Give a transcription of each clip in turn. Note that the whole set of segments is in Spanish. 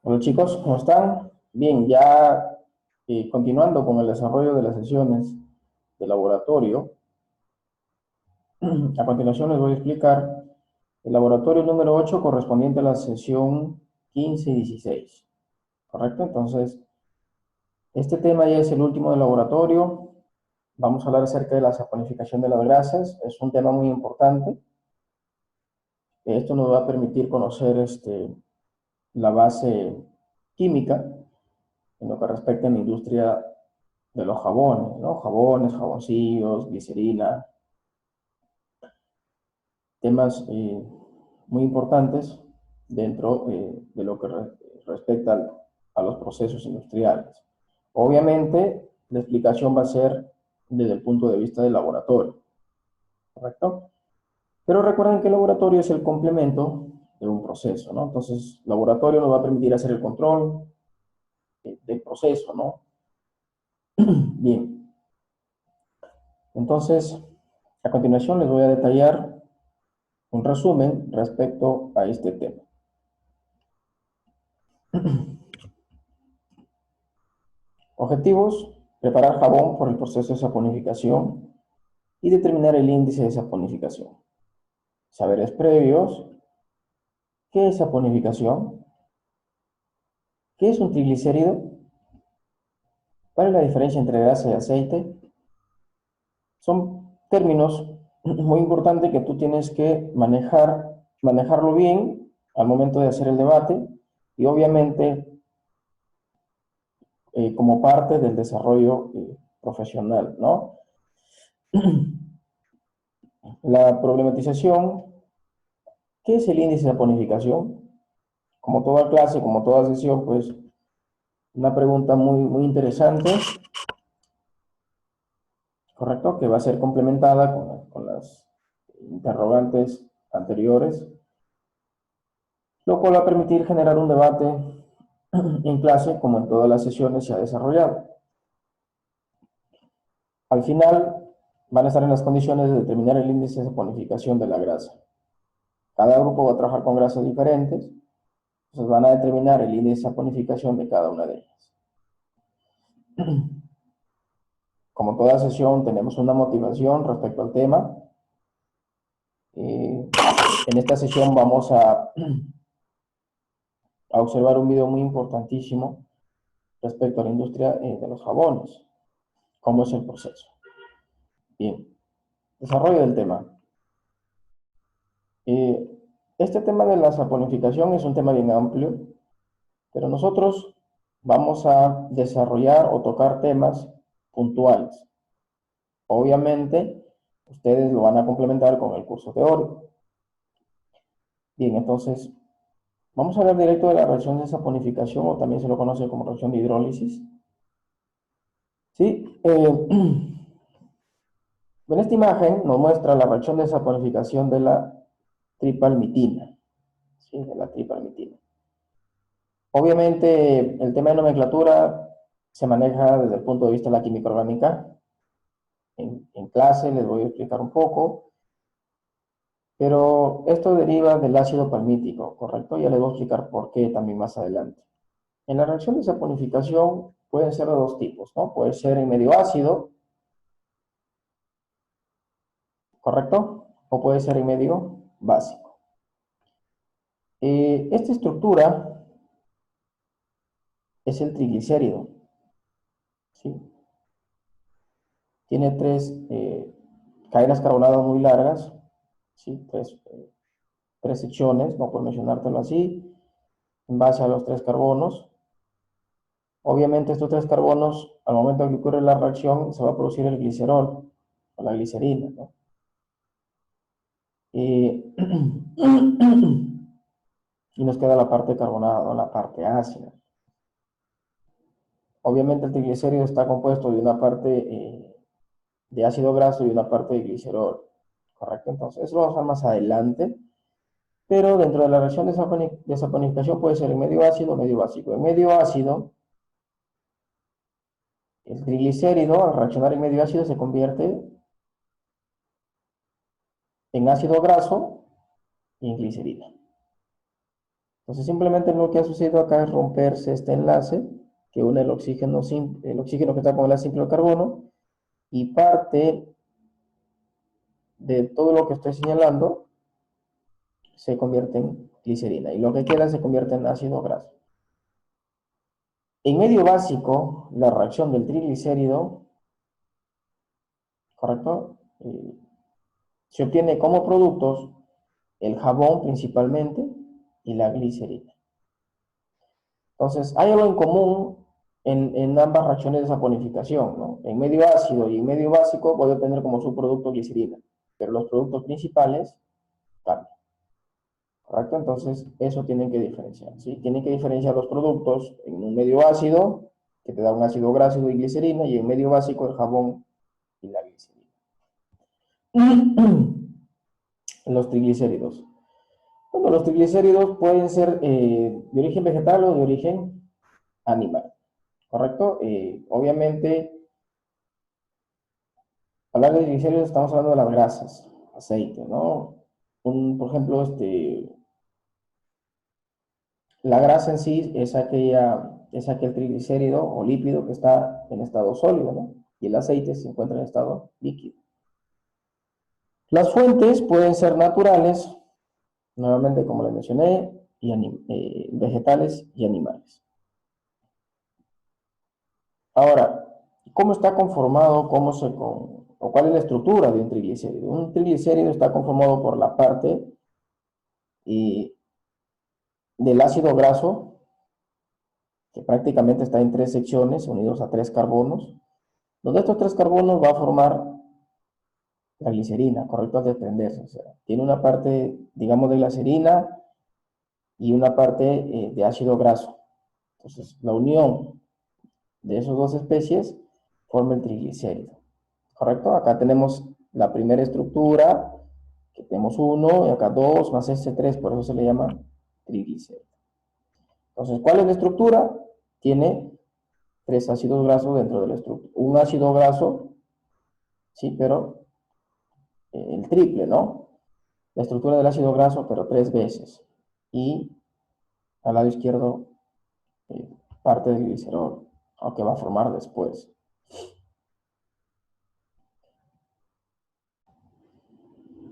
Hola chicos, ¿cómo están? Bien, ya continuando con el desarrollo de las sesiones de laboratorio, a continuación les voy a explicar el laboratorio número 8 correspondiente a la sesión 15 y 16, ¿correcto? Entonces, este tema ya es el último del laboratorio. Vamos a hablar acerca de la saponificación de las grasas. Es un tema muy importante. Esto nos va a permitir conocer la base química en lo que respecta a la industria de los jabones, ¿no? Jabones, jaboncillos, glicerina, temas muy importantes dentro de lo que respecta a los procesos industriales. Obviamente, la explicación va a ser desde el punto de vista del laboratorio, ¿correcto? Pero recuerden que el laboratorio es el complemento de un proceso, ¿no? Entonces, el laboratorio nos va a permitir hacer el control del proceso, ¿no? Bien, entonces, a continuación les voy a detallar un resumen respecto a este tema. Objetivos: preparar jabón por el proceso de saponificación y determinar el índice de saponificación. Saberes previos: ¿qué es saponificación? ¿Qué es un triglicérido? ¿Cuál es la diferencia entre grasa y aceite? Son términos muy importantes que tú tienes que manejarlo bien al momento de hacer el debate y obviamente como parte del desarrollo profesional, ¿no? La problematización: ¿qué es el índice de saponificación? Como toda clase, como toda sesión, pues una pregunta muy interesante, ¿correcto? Que va a ser complementada con las interrogantes anteriores, lo cual va a permitir generar un debate en clase, como en todas las sesiones se ha desarrollado. Al final, van a estar en las condiciones de determinar el índice de saponificación de la grasa. Cada grupo va a trabajar con grasas diferentes, entonces van a determinar el índice de saponificación de cada una de ellas. Como toda sesión, tenemos una motivación respecto al tema. En esta sesión vamos a observar un video muy importantísimo respecto a la industria de los jabones. ¿Cómo es el proceso? Bien, desarrollo del tema. Este tema de la saponificación es un tema bien amplio, pero nosotros vamos a desarrollar o tocar temas puntuales. Obviamente, ustedes lo van a complementar con el curso teórico. Bien, entonces, vamos a hablar directo de la reacción de saponificación, o también se lo conoce como reacción de hidrólisis. ¿Sí? En esta imagen nos muestra la reacción de saponificación de la tripalmitina. ¿Sí? De la tripalmitina. Obviamente, el tema de nomenclatura se maneja desde el punto de vista de la química orgánica. En clase les voy a explicar un poco, pero esto deriva del ácido palmítico, ¿correcto? Ya les voy a explicar por qué también más adelante. En la reacción de saponificación pueden ser de dos tipos, ¿no? Puede ser en medio ácido, ¿correcto? O puede ser en medio básico. Esta estructura es el triglicérido, ¿sí? Tiene tres cadenas carbonadas muy largas, ¿sí? Tres secciones, no por mencionártelo así, en base a los tres carbonos. Obviamente estos tres carbonos, al momento que ocurre la reacción, se va a producir el glicerol, o la glicerina, ¿no? Y nos queda la parte carbonada, ¿no? La parte ácida. Obviamente el triglicérido está compuesto de una parte de ácido graso y una parte de glicerol, ¿correcto? Entonces eso lo vamos a ver más adelante, pero dentro de la reacción de saponificación puede ser en medio ácido o medio básico. En medio ácido, el triglicérido al reaccionar en medio ácido se convierte en ácido graso y en glicerina. Entonces simplemente lo que ha sucedido acá es romperse este enlace que une el oxígeno que está con el simple carbono, y parte de todo lo que estoy señalando se convierte en glicerina y lo que queda se convierte en ácido graso. En medio básico, la reacción del triglicérido, ¿correcto? Se obtiene como productos el jabón principalmente y la glicerina. Entonces, hay algo en común en ambas reacciones de saponificación, ¿no? En medio ácido y en medio básico voy a obtener como subproducto glicerina, pero los productos principales cambian, ¿correcto? Entonces, eso tienen que diferenciar, ¿sí? Tienen que diferenciar los productos en un medio ácido, que te da un ácido graso y glicerina, y en medio básico el jabón y la glicerina. Los triglicéridos. Bueno, los triglicéridos pueden ser de origen vegetal o de origen animal, ¿correcto? Obviamente, hablar de triglicéridos estamos hablando de las grasas, aceite, ¿no? Por ejemplo, la grasa en sí es aquel triglicérido o lípido que está en estado sólido, ¿no? Y el aceite se encuentra en estado líquido. Las fuentes pueden ser naturales, nuevamente como les mencioné, y vegetales y animales. Ahora, ¿cómo está conformado, o cuál es la estructura de un triglicérido? Un triglicérido está conformado por la parte del ácido graso, que prácticamente está en 3 secciones unidos a 3 carbonos, donde estos 3 carbonos va a formar la glicerina, correcto, al desprenderse. O sea, tiene una parte, digamos, de glicerina y una parte de ácido graso. Entonces, la unión de esas dos especies forma el triglicérido, ¿correcto? Acá tenemos la primera estructura, que tenemos 1, y acá 2, más este 3, por eso se le llama triglicérido. Entonces, ¿cuál es la estructura? Tiene 3 ácidos grasos dentro de la estructura. Un ácido graso, sí, pero el triple, ¿no? La estructura del ácido graso, pero 3 veces. Y al lado izquierdo, eh, parte del glicerol, aunque va a formar después.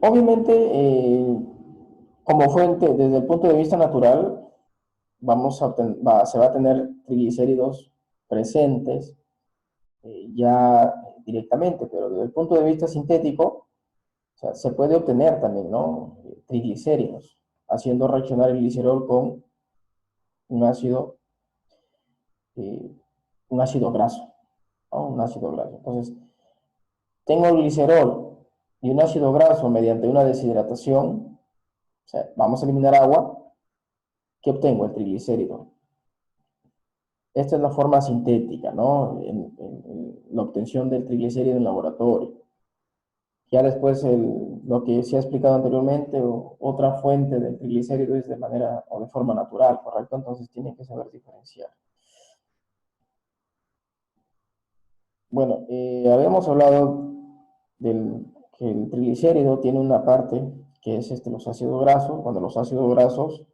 Obviamente, como fuente, desde el punto de vista natural, se va a tener triglicéridos presentes ya directamente, pero desde el punto de vista sintético, o sea, se puede obtener también, ¿no? Triglicéridos, haciendo reaccionar el glicerol con un ácido, eh, un ácido graso, ¿no? Un ácido graso. Entonces, tengo el glicerol y un ácido graso mediante una deshidratación, o sea, vamos a eliminar agua, ¿qué obtengo? El triglicérido. Esta es la forma sintética, ¿no? En la obtención del triglicérido en laboratorio. Ya después lo que se ha explicado anteriormente, otra fuente del triglicérido es de manera o de forma natural, ¿correcto? Entonces tienen que saber diferenciar. Bueno, habíamos hablado que el triglicérido tiene una parte que es los ácidos grasos. Cuando los ácidos grasos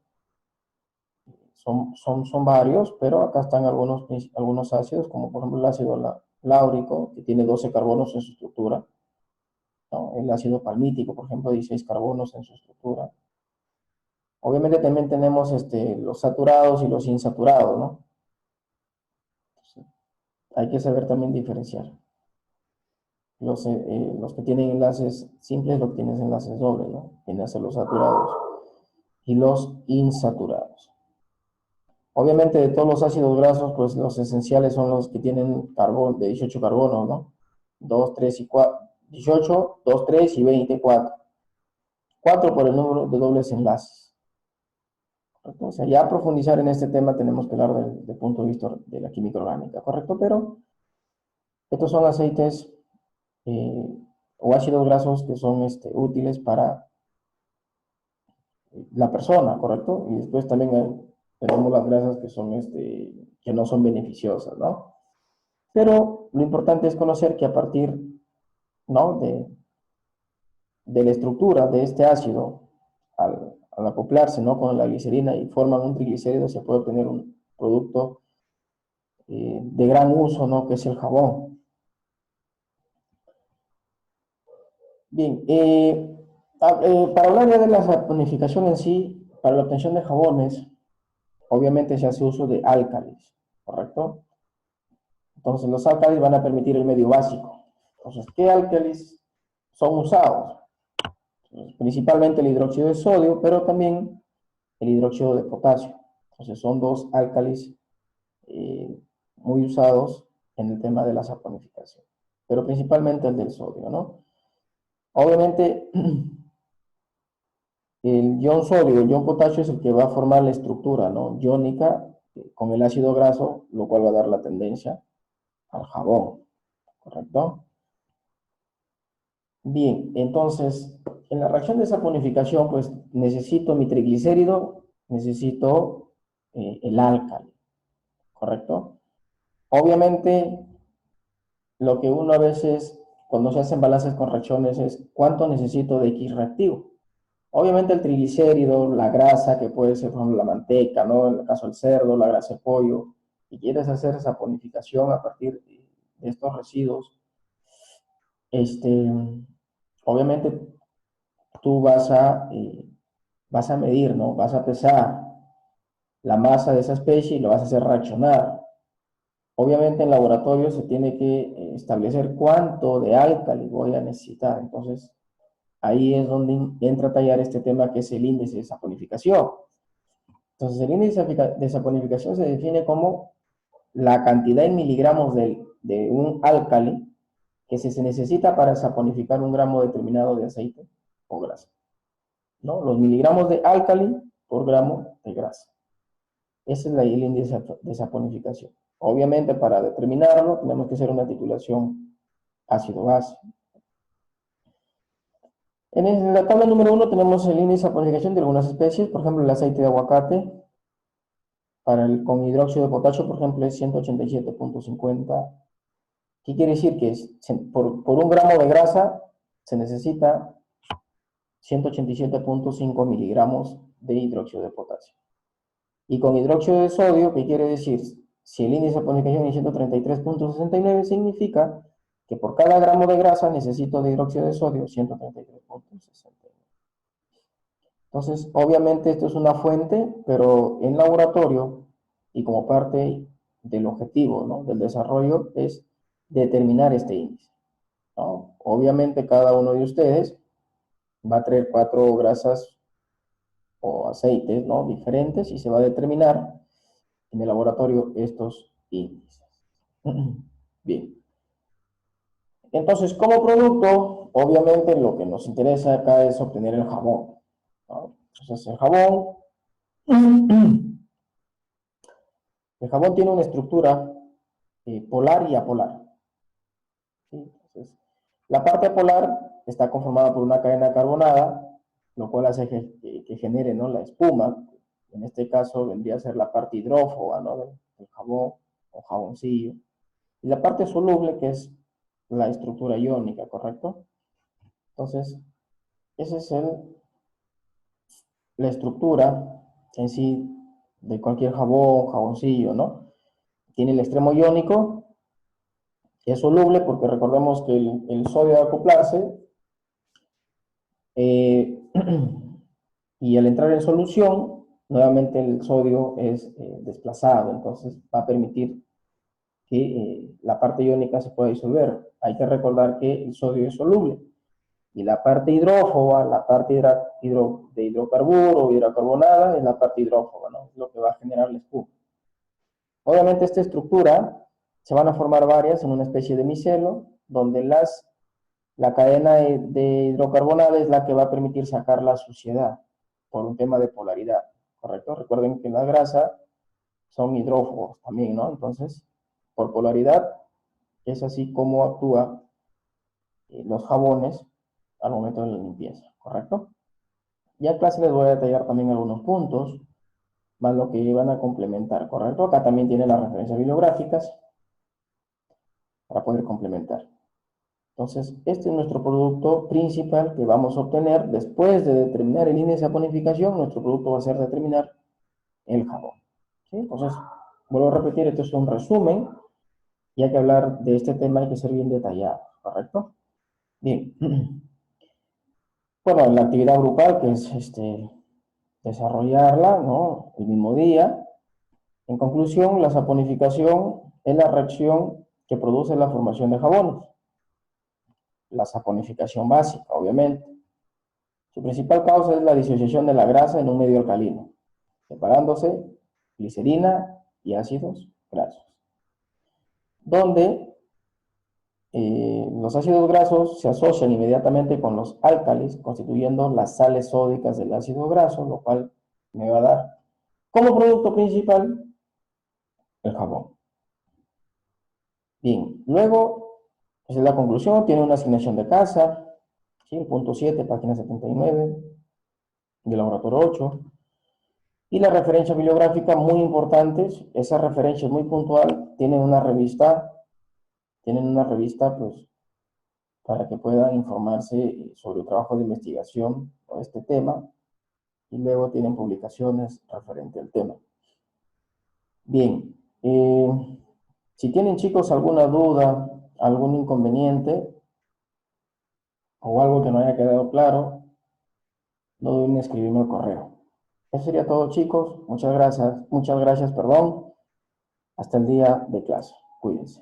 son varios, pero acá están algunos ácidos, como por ejemplo el ácido láurico, que tiene 12 carbonos en su estructura, ¿no? El ácido palmítico, por ejemplo, 16 carbonos en su estructura. Obviamente también tenemos los saturados y los insaturados, ¿no? Entonces, hay que saber también diferenciar. Los que tienen enlaces simples, los que tienen enlaces dobles, ¿no? Enlaces los saturados y los insaturados. Obviamente de todos los ácidos grasos, pues los esenciales son los que tienen carbón, de 18 carbonos, ¿no? 2, 3 y 4. 18, 2, 3 y 24. 4 por el número de dobles enlaces. ¿Correcto? O sea, ya profundizar en este tema tenemos que hablar del punto de vista de la química orgánica, ¿correcto? Pero estos son aceites o ácidos grasos que son útiles para la persona, ¿correcto? Y después también tenemos las grasas que no son beneficiosas, ¿no? Pero lo importante es conocer que a partir, ¿no? de la estructura de este ácido al acoplarse, ¿no?, con la glicerina y forman un triglicérido, se puede obtener un producto de gran uso, ¿no?, que es el jabón. Bien, para hablar ya de la saponificación en sí, para la obtención de jabones, obviamente se hace uso de álcalis, ¿correcto? Entonces los álcalis van a permitir el medio básico. Entonces, ¿qué álcalis son usados? Principalmente el hidróxido de sodio, pero también el hidróxido de potasio. Entonces son dos álcalis muy usados en el tema de la saponificación, pero principalmente el del sodio, ¿no? Obviamente el ion sodio, el ion potasio es el que va a formar la estructura, ¿no?, iónica con el ácido graso, lo cual va a dar la tendencia al jabón, ¿correcto? Bien, entonces, en la reacción de saponificación, pues necesito mi triglicérido, necesito el álcali, ¿correcto? Obviamente, lo que uno a veces, cuando se hacen balances con reacciones, es cuánto necesito de X reactivo. Obviamente el triglicérido, la grasa, que puede ser, por ejemplo, la manteca, ¿no?, en el caso del cerdo, la grasa de pollo, y quieres hacer saponificación a partir de estos residuos, obviamente tú vas a medir, ¿no?, vas a pesar la masa de esa especie y lo vas a hacer reaccionar. Obviamente en laboratorio se tiene que establecer cuánto de álcali voy a necesitar. Entonces, ahí es donde entra a tallar este tema que es el índice de saponificación. Entonces, el índice de saponificación se define como la cantidad en miligramos de un álcali que se necesita para saponificar un gramo determinado de aceite o grasa, ¿no? Los miligramos de álcali por gramo de grasa. Ese es el índice de saponificación. Obviamente, para determinarlo, tenemos que hacer una titulación ácido-base. En la tabla número 1 tenemos el índice de saponificación de algunas especies, por ejemplo, el aceite de aguacate, con hidróxido de potasio, por ejemplo, es 187.50. ¿Qué quiere decir? Que por un gramo de grasa se necesita 187.5 miligramos de hidróxido de potasio. Y con hidróxido de sodio, ¿qué quiere decir? Si el índice de saponificación es 133.69, significa que por cada gramo de grasa necesito de hidróxido de sodio 133.69. Entonces, obviamente esto es una fuente, pero en laboratorio y como parte del objetivo, ¿no?, del desarrollo es determinar este índice, ¿no? Obviamente cada uno de ustedes va a traer 4 grasas o aceites, ¿no?, diferentes, y se va a determinar en el laboratorio estos índices. Bien. Entonces, como producto, obviamente lo que nos interesa acá es obtener el jabón, ¿no? Entonces, el jabón tiene una estructura polar y apolar, ¿sí? Entonces, la parte polar está conformada por una cadena carbonada, lo cual hace que genere, ¿no?, la espuma. En este caso vendría a ser la parte hidrófoba, ¿no?, del jabón o jaboncillo. Y la parte soluble, que es la estructura iónica, ¿correcto? Entonces, esa es la estructura en sí de cualquier jabón, jaboncillo, ¿no? Tiene el extremo iónico, que es soluble porque recordemos que el sodio al acoplarse y al entrar en solución, nuevamente el sodio es desplazado, entonces va a permitir que la parte iónica se pueda disolver. Hay que recordar que el sodio es soluble y la parte hidrófoba, la parte de hidrocarburo o hidrocarbonada, es la parte hidrófoba, ¿no? Es lo que va a generar la espuma. Obviamente esta estructura se van a formar varias en una especie de micelo, donde la cadena de hidrocarbonada es la que va a permitir sacar la suciedad por un tema de polaridad, ¿correcto? Recuerden que la grasa son hidrófobos también, ¿no? Entonces, por polaridad, es así como actúan los jabones al momento de la limpieza, ¿correcto? Ya en clase les voy a detallar también algunos puntos, más lo que van a complementar, ¿correcto? Acá también tienen las referencias bibliográficas para poder complementar. Entonces, este es nuestro producto principal que vamos a obtener después de determinar el índice de saponificación. Nuestro producto va a ser determinar el jabón. ¿Sí? Entonces, vuelvo a repetir, esto es un resumen y hay que hablar de este tema, hay que ser bien detallado, ¿correcto? Bien. Bueno, la actividad grupal, que es desarrollarla, ¿no? El mismo día. En conclusión, la saponificación es la reacción que produce la formación de jabones. La saponificación básica, obviamente. Su principal causa es la disociación de la grasa en un medio alcalino, separándose glicerina y ácidos grasos, donde los ácidos grasos se asocian inmediatamente con los álcalis, constituyendo las sales sódicas del ácido graso, lo cual me va a dar como producto principal el jabón. Bien, luego, esa es la conclusión, tiene una asignación de casa, ¿sí? El punto 7, página 79, del laboratorio 8. Y la referencia bibliográfica, muy importantes, esa referencia es muy puntual, tienen una revista, pues, para que puedan informarse sobre el trabajo de investigación o este tema, y luego tienen publicaciones referente al tema. Bien, si tienen chicos alguna duda, algún inconveniente, o algo que no haya quedado claro, no duden en escribirme al correo. Eso sería todo, chicos. Muchas gracias, perdón. Hasta el día de clase. Cuídense.